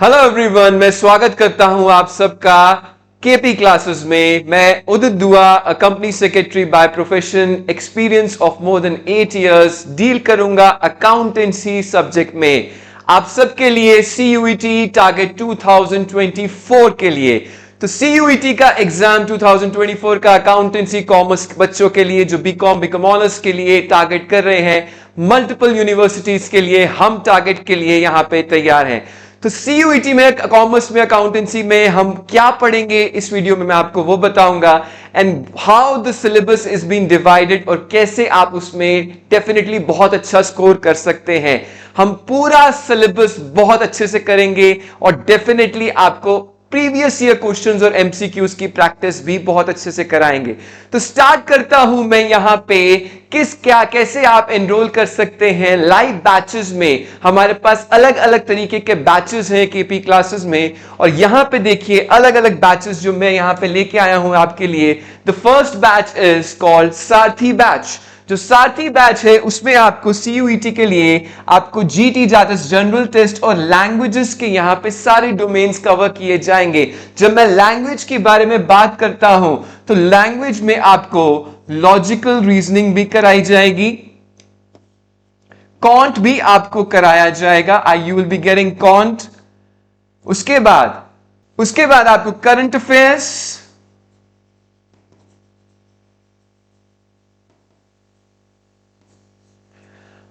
Hello everyone, मैं स्वागत करता हूं आप सबका केपी क्लासेस में। मैं उदित दुआ, a company secretary by profession, experience of more than 8 years, deal करूंगा अकाउंटेंसी सब्जेक्ट में आप सबके लिए सीयूईटी टारगेट 2024 के लिए। तो सीयूईटी का एग्जाम 2024 का अकाउंटेंसी कॉमर्स बच्चों के लिए जो बीकॉम ऑनर्स के लिए टारगेट कर रहे हैं, मल्टीपल यूनिवर्सिटीज के लिए हम टारगेट के लिए यहां पे तैयार हैं। तो सीयूईटी में कॉमर्स में अकाउंटेंसी में हम क्या पढ़ेंगे इस वीडियो में मैं आपको वो बताऊंगा, and how the syllabus is been divided और कैसे आप उसमें डेफिनेटली बहुत अच्छा स्कोर कर सकते हैं। हम पूरा सिलेबस बहुत अच्छे से करेंगे और डेफिनेटली आपको प्रीवियस ईयर क्वेश्चंस और एमसीक्यूज की प्रैक्टिस भी बहुत अच्छे से कराएंगे। तो स्टार्ट करता हूं मैं यहां पे कैसे आप एनरोल कर सकते हैं लाइव बैचेस में। हमारे पास अलग अलग तरीके के बैचेस हैं केपी क्लासेस में, और यहां पे देखिए अलग अलग बैचेस जो मैं यहां पे लेके आया हूं आपके लिए। The first batch is called Sarathi batch. जो सारथी बैच है उसमें आपको सीयूईटी के लिए आपको जीटी जनरल टेस्ट और लैंग्वेजेस के यहां पे सारे डोमेन्स कवर किए जाएंगे। जब मैं लैंग्वेज के बारे में बात करता हूं तो लैंग्वेज में आपको लॉजिकल रीजनिंग भी कराई जाएगी, कॉन्ट भी आपको कराया जाएगा, you will be getting can't. उसके बाद आपको current affairs,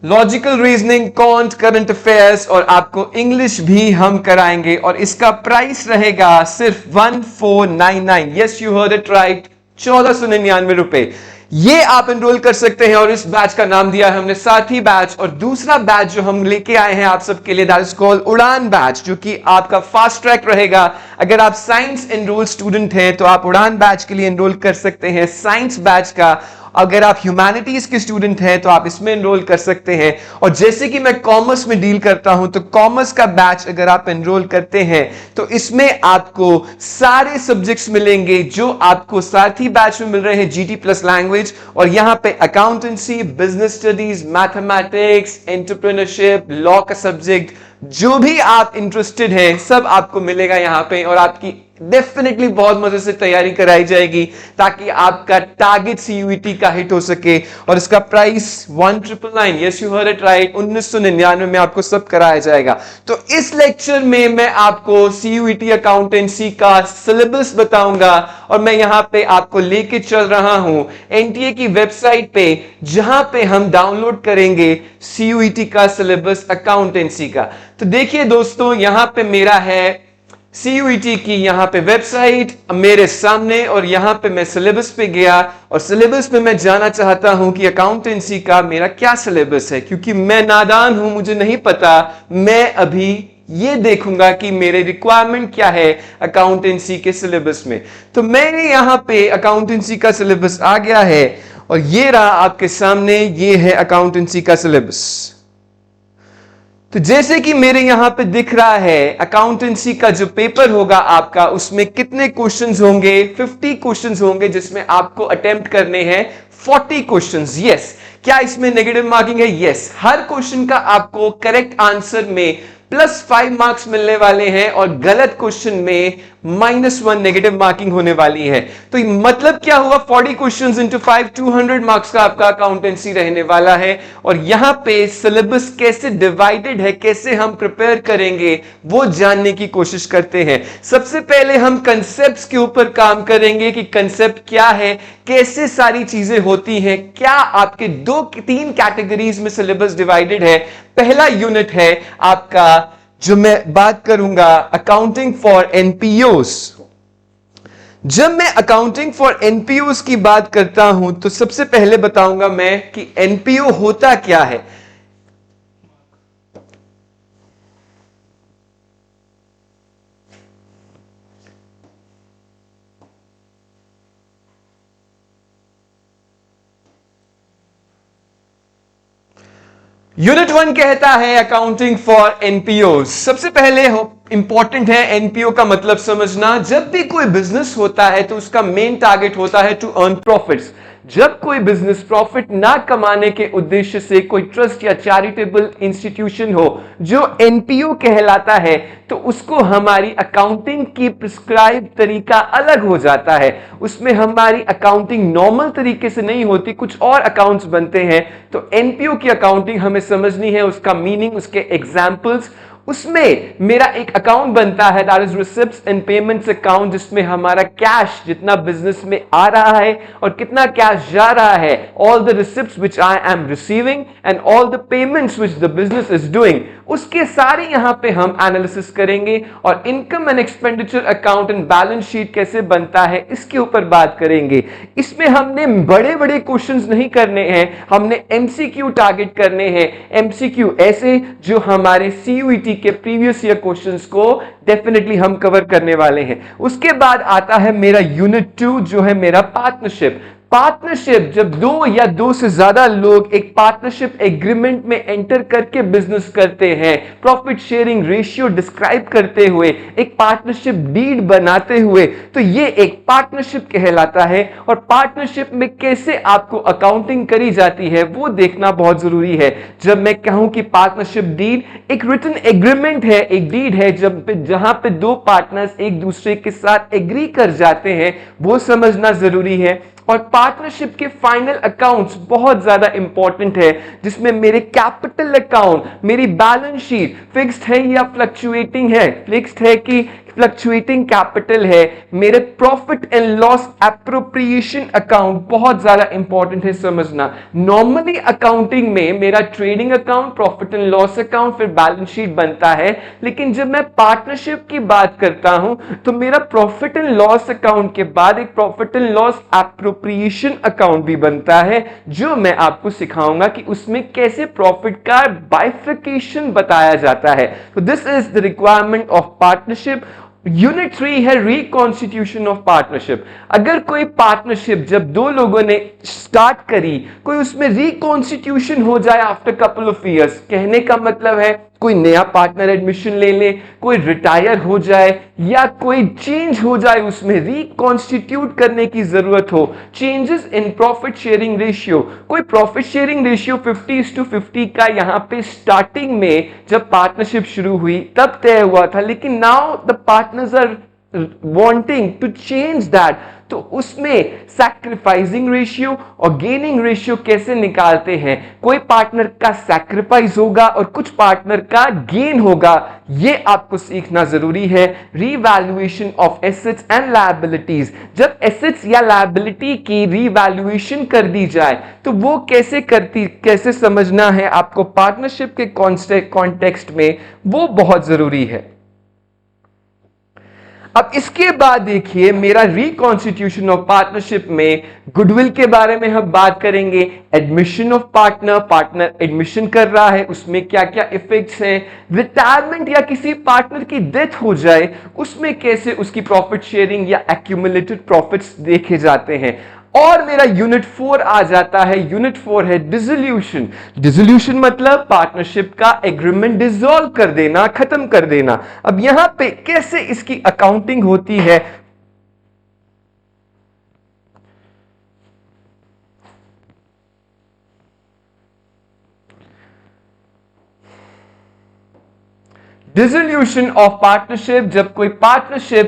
logical reasoning, can't, current affairs, और आपको इंग्लिश भी हम कराएंगे। और इसका प्राइस रहेगा सिर्फ 1499। Yes, you heard it right, 1499 रुपए। ये आप एनरोल कर सकते हैं और इस बैच का नाम दिया है हमने साथी बैच। और दूसरा बैच जो हम लेके आए हैं आप सबके लिए, दैट इज कॉल्ड उड़ान बैच, जो कि आपका फास्ट ट्रैक रहेगा। अगर आप साइंस एनरोल स्टूडेंट हैं तो आप उड़ान बैच के लिए एनरोल कर सकते हैं, साइंस बैच का। अगर आप ह्यूमैनिटीज के स्टूडेंट हैं तो आप इसमें एनरोल कर सकते हैं। और जैसे कि मैं कॉमर्स में डील करता हूं तो कॉमर्स का बैच अगर आप एनरोल करते हैं तो इसमें आपको सारे सब्जेक्ट्स मिलेंगे जो आपको सारथी बैच में मिल रहे हैं, जीटी प्लस लैंग्वेज। और यहां पे accountancy, business studies, mathematics, entrepreneurship, law का सब्जेक्ट, जो भी आप इंटरेस्टेड हैं सब आपको मिलेगा यहां पे। और आपकी डेफिनेटली बहुत मजे से तैयारी कराई जाएगी ताकि आपका टारगेट सीयूईटी का हिट हो सके। और इसका price 1999, yes you heard it right, 1999 में आपको सब कराया जाएगा। तो इस लेक्चर में मैं आपको सीयूईटी अकाउंटेंसी का सिलेबस बताऊंगा और मैं यहां पे आपको लेके चल रहा हूं एनटीए की वेबसाइट पे, जहां पे हम डाउनलोड करेंगे सीयूईटी का सिलेबस अकाउंटेंसी का। तो देखिए दोस्तों, यहां पे मेरा है सीयूईटी की यहां पे वेबसाइट मेरे सामने, और यहां पे मैं सिलेबस पे गया और सिलेबस पे मैं जाना चाहता हूं कि अकाउंटेंसी का मेरा क्या सिलेबस है, क्योंकि मैं नादान हूं, मुझे नहीं पता। मैं अभी ये देखूंगा कि मेरे रिक्वायरमेंट क्या है अकाउंटेंसी के सिलेबस में। तो मैंने यहां पे अकाउंटेंसी का सिलेबस आ गया है और ये रहा आपके सामने, ये है अकाउंटेंसी का सिलेबस। तो जैसे कि मेरे यहां पे दिख रहा है, अकाउंटेंसी का जो पेपर होगा आपका, उसमें कितने क्वेश्चंस होंगे? 50 क्वेश्चंस होंगे, जिसमें आपको अटेम्प्ट करने हैं 40 क्वेश्चंस। यस, क्या इसमें नेगेटिव मार्किंग है? यस, हर क्वेश्चन का आपको करेक्ट आंसर में +5 मार्क्स मिलने वाले हैं और गलत क्वेश्चन में -1 नेगेटिव मार्किंग होने वाली है। तो मतलब क्या हुआ? 40 क्वेश्चंस इंटू 5, 200 मार्क्स का आपका अकाउंटेंसी रहने वाला है। और यहां पे सिलेबस कैसे डिवाइडेड है, कैसे हम प्रिपेयर करेंगे, वो जानने की कोशिश करते हैं। सबसे पहले हम कंसेप्ट्स के ऊपर काम करेंगे कि कंसेप्ट क्या है, कैसे सारी चीजें होती हैं, क्या आपके 2-3 कैटेगरीज में सिलेबस डिवाइडेड है। पहला यूनिट है आपका, जो मैं बात करूंगा, अकाउंटिंग फॉर एनपीओस। जब मैं अकाउंटिंग फॉर एनपीओस की बात करता हूं तो सबसे पहले बताऊंगा मैं कि एनपीओ होता क्या है। यूनिट 1 कहता है अकाउंटिंग फॉर एनपीओ। सबसे पहले इंपॉर्टेंट है एनपीओ का मतलब समझना। जब भी कोई बिजनेस होता है तो उसका मेन टारगेट होता है टू अर्न प्रॉफिट्स। जब कोई बिजनेस प्रॉफिट ना कमाने के उद्देश्य से कोई ट्रस्ट या चैरिटेबल इंस्टीट्यूशन हो जो एनपीओ कहलाता है, तो उसको हमारी अकाउंटिंग की प्रिस्क्राइब तरीका अलग हो जाता है। उसमें हमारी अकाउंटिंग नॉर्मल तरीके से नहीं होती, कुछ और अकाउंट्स बनते हैं। तो एनपीओ की अकाउंटिंग हमें समझनी है, उसका मीनिंग, उसके एग्जाम्पल्स। उसमें मेरा एक अकाउंट बनता है, that is receipts and payments account, जिसमें हमारा कैश जितना बिजनेस में आ रहा है और कितना कैश जा रहा है, all the receipts which I am receiving end all the payments which the business is doing, उसके सारे यहां पे हम एनालिसिस करेंगे। और income and expenditure account and balance sheet कैसे बनता है इसके ऊपर बात करेंगे। इसमें हमने बड़े बड़े क्वेश्चंस नहीं करने हैं, हमने एमसीक्यू टारगेट करने हैं। एमसीक्यू ऐसे जो हमारे सीयूईटी के प्रीवियस ईयर क्वेश्चंस को डेफिनेटली हम कवर करने वाले हैं। उसके बाद आता है मेरा यूनिट 2 जो है मेरा पार्टनरशिप। पार्टनरशिप, जब दो या दो से ज्यादा लोग एक पार्टनरशिप एग्रीमेंट में एंटर करके बिजनेस करते हैं, प्रॉफिट शेयरिंग रेशियो डिस्क्राइब करते हुए, एक पार्टनरशिप डीड बनाते हुए, तो ये एक पार्टनरशिप कहलाता है। और पार्टनरशिप में कैसे आपको अकाउंटिंग करी जाती है वो देखना बहुत जरूरी है। जब मैं कहूं कि पार्टनरशिप डीड एक रिटन एग्रीमेंट है, एक डीड है जहां पे दो पार्टनर्स एक दूसरे के साथ एग्री कर जाते हैं, वो समझना जरूरी है। और पार्टनरशिप के फाइनल अकाउंट्स बहुत ज्यादा इंपॉर्टेंट है, जिसमें मेरे कैपिटल अकाउंट, मेरी बैलेंस शीट फिक्स्ड है या फ्लक्चुएटिंग है, फिक्स्ड है कि फ्लक्चुएटिंग कैपिटल है, मेरे profit and loss appropriation account बहुत ज्यादा इंपॉर्टेंट है समझना। नॉर्मली अकाउंटिंग में मेरा trading account, profit and loss account, फिर बैलेंस शीट बनता है, लेकिन जब मैं पार्टनरशिप की बात करता हूं तो मेरा प्रॉफिट एंड लॉस अकाउंट के बाद एक profit and loss appropriation account भी बनता है, जो मैं आपको सिखाऊंगा कि उसमें कैसे प्रॉफिट का बाइफर्केशन बताया जाता है। तो this is the requirement of partnership. Unit 3 है रिकॉन्स्टिट्यूशन ऑफ पार्टनरशिप। अगर कोई पार्टनरशिप जब दो लोगों ने स्टार्ट करी, कोई उसमें रिकॉन्स्टिट्यूशन हो जाए आफ्टर कपल ऑफ इयर्स, कहने का मतलब है कोई नया पार्टनर एडमिशन ले ले, कोई रिटायर हो जाए या कोई चेंज हो जाए, उसमें रिकॉन्स्टिट्यूट करने की जरूरत हो, changes in profit sharing ratio, कोई प्रॉफिट शेयरिंग रेशियो 50:50 का यहां पे स्टार्टिंग में जब पार्टनरशिप शुरू हुई तब तय हुआ था, लेकिन now the partners are wanting to change that, तो उसमें सैक्रिफाइसिंग रेशियो और गेनिंग रेशियो कैसे निकालते हैं। कोई पार्टनर का सैक्रिफाइस होगा और कुछ पार्टनर का गेन होगा, ये आपको सीखना जरूरी है। Revaluation of assets and liabilities, जब एसेट्स या लायबिलिटी की रीवैल्यूएशन कर दी जाए तो वो कैसे समझना है आपको पार्टनरशिप के कॉन्टेक्स्ट में, वो बहुत जरूरी है। अब इसके बाद देखिए मेरा रिकॉन्स्टिट्यूशन ऑफ पार्टनरशिप में गुडविल के बारे में हम बात करेंगे, admission of partner, partner admission कर रहा है उसमें क्या क्या इफेक्ट्स हैं, रिटायरमेंट या किसी पार्टनर की डेथ हो जाए उसमें कैसे उसकी प्रॉफिट शेयरिंग या एक्यूमुलेटेड प्रॉफिट्स देखे जाते हैं। और मेरा यूनिट 4 आ जाता है। यूनिट 4 है डिसोल्यूशन। डिसोल्यूशन मतलब पार्टनरशिप का एग्रीमेंट डिसॉल्व कर देना, खत्म कर देना। अब यहां पे कैसे इसकी अकाउंटिंग होती है, डिसोल्यूशन ऑफ पार्टनरशिप, जब कोई पार्टनरशिप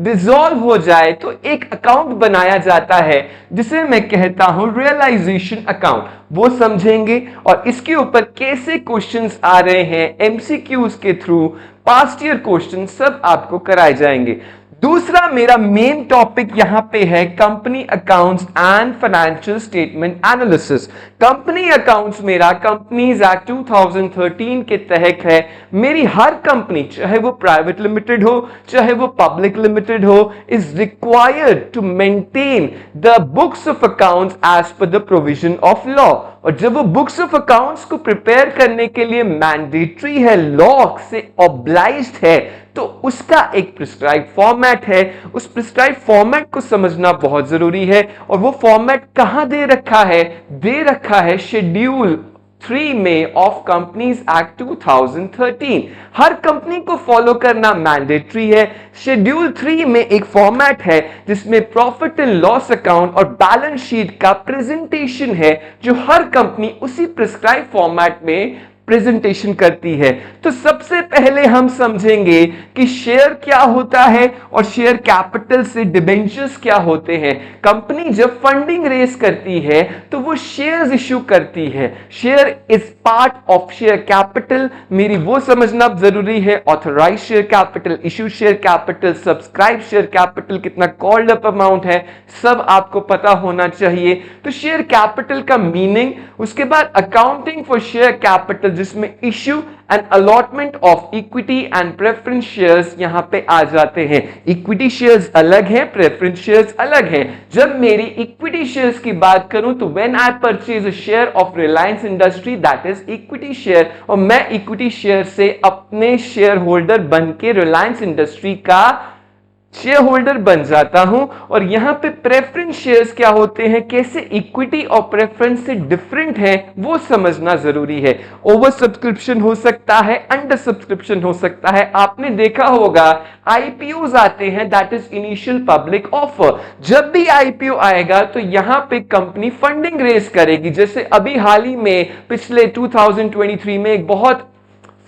डिसॉल्व हो जाए तो एक अकाउंट बनाया जाता है जिसे मैं कहता हूं रियलाइजेशन अकाउंट, वो समझेंगे। और इसके ऊपर कैसे क्वेश्चंस आ रहे हैं एमसीक्यूज के थ्रू, पास्ट ईयर क्वेश्चन सब आपको कराए जाएंगे। दूसरा मेरा मेन टॉपिक यहां पे है company accounts and financial statement analysis. Company accounts मेरा कंपनीज एक्ट 2013 के तहत है। मेरी हर कंपनी, चाहे वो प्राइवेट लिमिटेड हो चाहे वो पब्लिक लिमिटेड हो, is required to maintain the books of accounts as per the provision of law. और जब वो बुक्स ऑफ अकाउंट्स को प्रिपेयर करने के लिए मैंडेटरी है, लॉ से ऑब्लाइज्ड है, तो उसका एक प्रिस्क्राइब फॉर्मेट है। उस प्रिस्क्राइब फॉर्मेट को समझना बहुत जरूरी है। और वो फॉर्मेट कहां दे रखा है? दे रखा है शेड्यूल 3 में of companies act 2013। Her company को फॉलो करना मैंडेटरी है। शेड्यूल 3 में एक फॉर्मेट है जिसमें प्रॉफिट एंड लॉस अकाउंट और बैलेंस शीट का प्रेजेंटेशन है, जो हर कंपनी उसी प्रिस्क्राइब फॉर्मेट में प्रेजेंटेशन करती है। तो सबसे पहले हम समझेंगे कि शेयर क्या होता है और शेयर कैपिटल से डिबेंचर्स क्या होते हैं। कंपनी जब फंडिंग रेस करती है तो वो शेयर्स इश्यू करती है। Share is part of share capital, मेरी वो समझना जरूरी है। Authorise share capital, issue share capital, subscribe share capital, कितना कॉल्ड अप अमाउंट है, सब आपको पता होना चाहिए। तो शेयर कैपिटल का मीनिंग, उसके बाद अकाउंटिंग फॉर शेयर कैपिटल जिसमें issue and allotment of equity and preference shares यहां पे आ जाते हैं। इक्विटी शेयर्स अलग है, प्रेफरेंस शेयर्स अलग है। जब मेरी इक्विटी शेयर्स की बात करूं तो when I purchase a share of Reliance industry that is equity share, और मैं इक्विटी शेयर से अपने शेयर होल्डर बन के रिलायंस इंडस्ट्री का शेयर होल्डर बन जाता हूं। और यहां पे प्रेफरेंस शेयर्स क्या होते हैं, कैसे इक्विटी और प्रेफरेंस से डिफरेंट है, वो समझना जरूरी है। ओवर सब्सक्रिप्शन हो सकता है, अंडर सब्सक्रिप्शन हो सकता है। आपने देखा होगा आईपीओ आते हैं, that is initial public offer. जब भी आईपीओ आएगा तो यहां पे कंपनी फंडिंग रेस करेगी। जैसे अभी हाल ही में पिछले 2023 में एक बहुत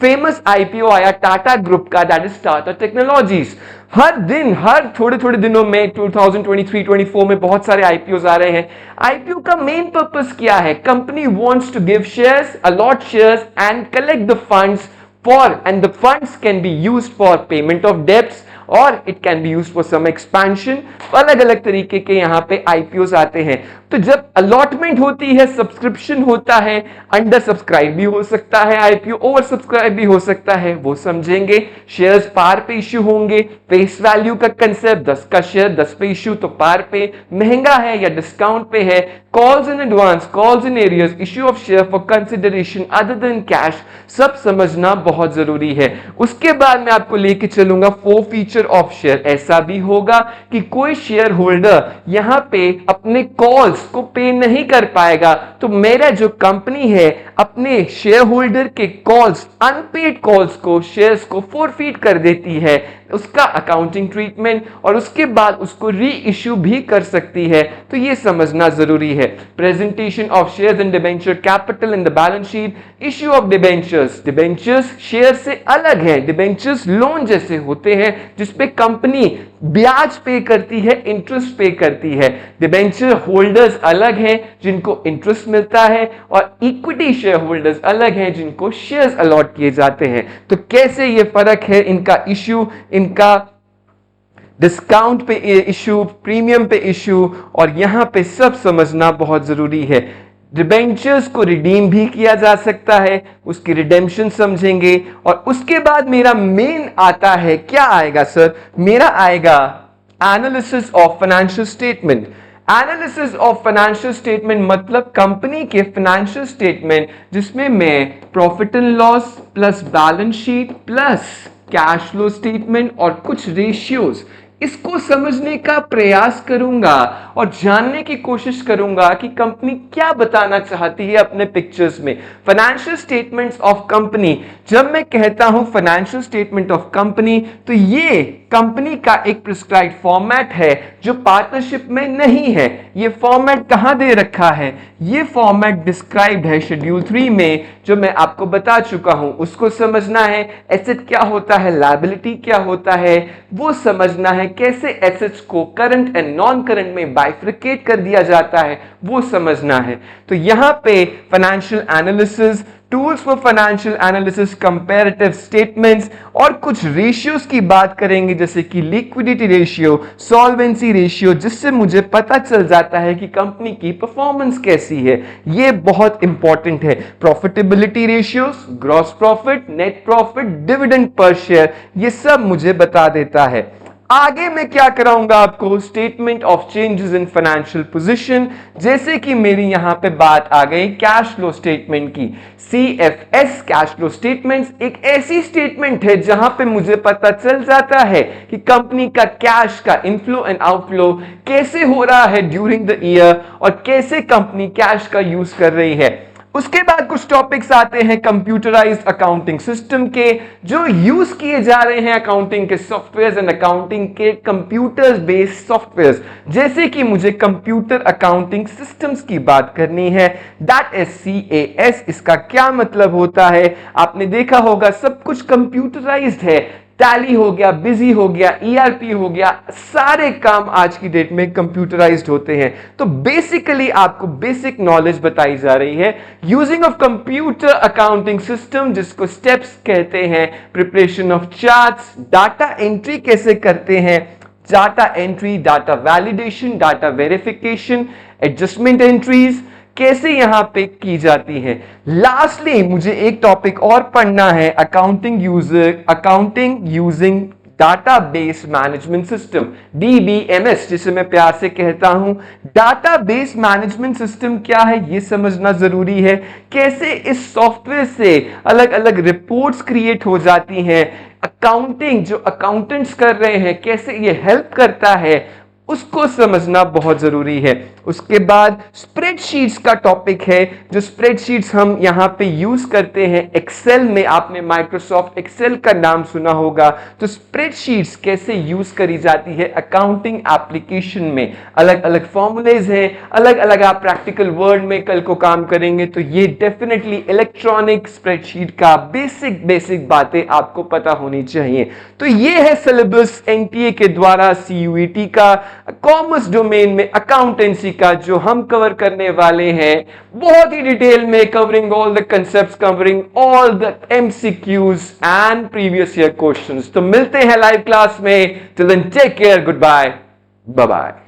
फेमस आईपीओ आया टाटा ग्रुप का, दैट इज टाटा टेक्नोलॉजीज। हर दिन, हर थोड़े थोड़े दिनों में 2023-24 में बहुत सारे आईपीओ आ रहे हैं। आईपीओ का मेन पर्पस क्या है, company wants to give shares, allot shares and collect the funds for, and the funds can be used for payment of debts और it can be used for some expansion. अलग अलग तरीके के यहां पे IPO आते हैं। तो जब अलॉटमेंट होती है, सब्सक्रिप्शन होता है, अंडर सब्सक्राइब भी हो सकता है आईपीओ, ओवर सब्सक्राइब भी हो सकता है, वो समझेंगे। शेयर्स पार पे इश्यू होंगे, फेस वैल्यू का कंसेप्ट, 10 का शेयर 10 पे इश्यू तो पार पे, महंगा है या डिस्काउंट पे है, calls in advance, calls in arrears, issue of share for consideration other than cash, सब समझना बहुत जरूरी है। उसके बाद मैं आपको लेके चलूंगा 4 फीचर ऑफ शेयर। ऐसा भी होगा कि कोई शेयर होल्डर यहां पे अपने कॉल्स को पे नहीं कर पाएगा, तो मेरा जो कंपनी है अपने शेयर होल्डर के कॉल्स, अनपेड कॉल्स को, शेयर्स को फोरफीट कर देती है, उसका अकाउंटिंग ट्रीटमेंट, और उसके बाद उसको री इश्यू भी कर सकती है। तो ये समझना जरूरी है। Presentation of shares and debenture capital in the balance sheet, issue of debentures. Debentures share से अलग है, डिबेंचर्स लोन जैसे होते हैं जिसपे कंपनी ब्याज पे करती है, इंटरेस्ट पे करती है। डिबेंचर होल्डर्स अलग हैं जिनको इंटरेस्ट मिलता है, और इक्विटी शेयर होल्डर्स अलग हैं जिनको शेयर्स अलॉट किए जाते हैं। तो कैसे ये फर्क है, इनका इश्यू, इनका डिस्काउंट पे इश्यू, प्रीमियम पे इश्यू, और यहां पे सब समझना बहुत जरूरी है। डिबेंचर्स को रिडीम भी किया जा सकता है, उसकी रिडेम्पशन समझेंगे। और उसके बाद मेरा मेन आता है, क्या आएगा सर, मेरा आएगा analysis of financial statement. Analysis of financial statement मतलब कंपनी के फाइनेंशियल स्टेटमेंट जिसमें मैं profit and loss plus balance sheet plus cash flow statement और कुछ रेशियोज, इसको समझने का प्रयास करूंगा और जानने की कोशिश करूंगा कि कंपनी क्या बताना चाहती है अपने पिक्चर्स में। फाइनेंशियल स्टेटमेंट्स ऑफ कंपनी, जब मैं कहता हूं फाइनेंशियल स्टेटमेंट ऑफ कंपनी, तो ये कंपनी का एक प्रिस्क्राइब्ड फॉर्मेट है जो पार्टनरशिप में नहीं है। ये फॉर्मेट कहां दे रखा है, ये फॉर्मेट डिस्क्राइब्ड है शेड्यूल 3 में, जो मैं आपको बता चुका हूं। उसको समझना है, एसेट क्या होता है, लायबिलिटी क्या होता है, वो समझना है, कैसे एसेट्स को करंट एंड नॉन करंट में बाइफ्रिकेट कर दिया जाता है, वो समझना है। तो यहां पे financial analysis, tools for financial analysis, comparative statements और कुछ रेशियोज की बात करेंगे, जैसे कि लिक्विडिटी रेशियो, सॉल्वेंसी रेशियो, जिससे मुझे पता चल जाता है कि कंपनी की परफॉर्मेंस कैसी है। ये बहुत इंपॉर्टेंट है। Profitability ratios, gross profit, net profit, dividend per share, ये सब मुझे बता देता है। आगे मैं क्या कराऊंगा आपको, statement of changes in financial position, जैसे कि मेरी यहां पे बात आ गई कैश फ्लो स्टेटमेंट की। CFS कैश फ्लो स्टेटमेंट्स एक ऐसी स्टेटमेंट है जहां पे मुझे पता चल जाता है कि कंपनी का कैश का इनफ्लो एंड आउटफ्लो कैसे हो रहा है ड्यूरिंग द ईयर और कैसे कंपनी कैश का यूज कर रही है। उसके बाद कुछ टॉपिक्स आते हैं कंप्यूटराइज्ड अकाउंटिंग सिस्टम के, जो यूज किए जा रहे हैं अकाउंटिंग के सॉफ्टवेयर एंड अकाउंटिंग के कंप्यूटर बेस्ड सॉफ्टवेयर। जैसे कि मुझे कंप्यूटर अकाउंटिंग सिस्टम्स की बात करनी है, दैट इज CAS। इसका क्या मतलब होता है? आपने देखा होगा सब कुछ कंप्यूटराइज्ड है, टैली हो गया, बिजी हो गया, ERP हो गया, सारे काम आज की डेट में कंप्यूटराइज्ड होते हैं। तो बेसिकली आपको बेसिक नॉलेज बताई जा रही है using of computer accounting system, जिसको स्टेप्स कहते हैं, preparation of charts, data entry कैसे करते हैं, data entry, data validation, data verification, adjustment entries कैसे यहां पे की जाती है। लास्टली मुझे एक टॉपिक और पढ़ना है, accounting using database management system, DBMS, जिसे मैं प्यार से कहता हूं। डाटाबेस मैनेजमेंट सिस्टम क्या है ये समझना जरूरी है, कैसे इस सॉफ्टवेयर से अलग अलग रिपोर्ट्स क्रिएट हो जाती हैं, अकाउंटिंग जो अकाउंटेंट्स कर रहे हैं कैसे ये हेल्प करता है, उसको समझना बहुत जरूरी है। उसके बाद स्प्रेडशीट्स का टॉपिक है, जो स्प्रेडशीट्स हम यहां पे यूज करते हैं एक्सेल में। आपने माइक्रोसॉफ्ट एक्सेल का नाम सुना होगा, तो स्प्रेडशीट्स कैसे यूज करी जाती है अकाउंटिंग एप्लीकेशन में। अलग अलग फॉर्मूलेज हैं, अलग अलग आप प्रैक्टिकल वर्ल्ड में कल को काम करेंगे, तो ये डेफिनेटली इलेक्ट्रॉनिक स्प्रेडशीट का बेसिक बातें आपको पता होनी चाहिए। तो ये है सिलेबस NTA के द्वारा CUET का कॉमर्स डोमेन में अकाउंटेंसी का, जो हम कवर करने वाले हैं बहुत ही डिटेल में, covering all the concepts, covering all the MCQs and previous year questions. तो मिलते हैं लाइव क्लास में, till then take care, good bye, bye bye.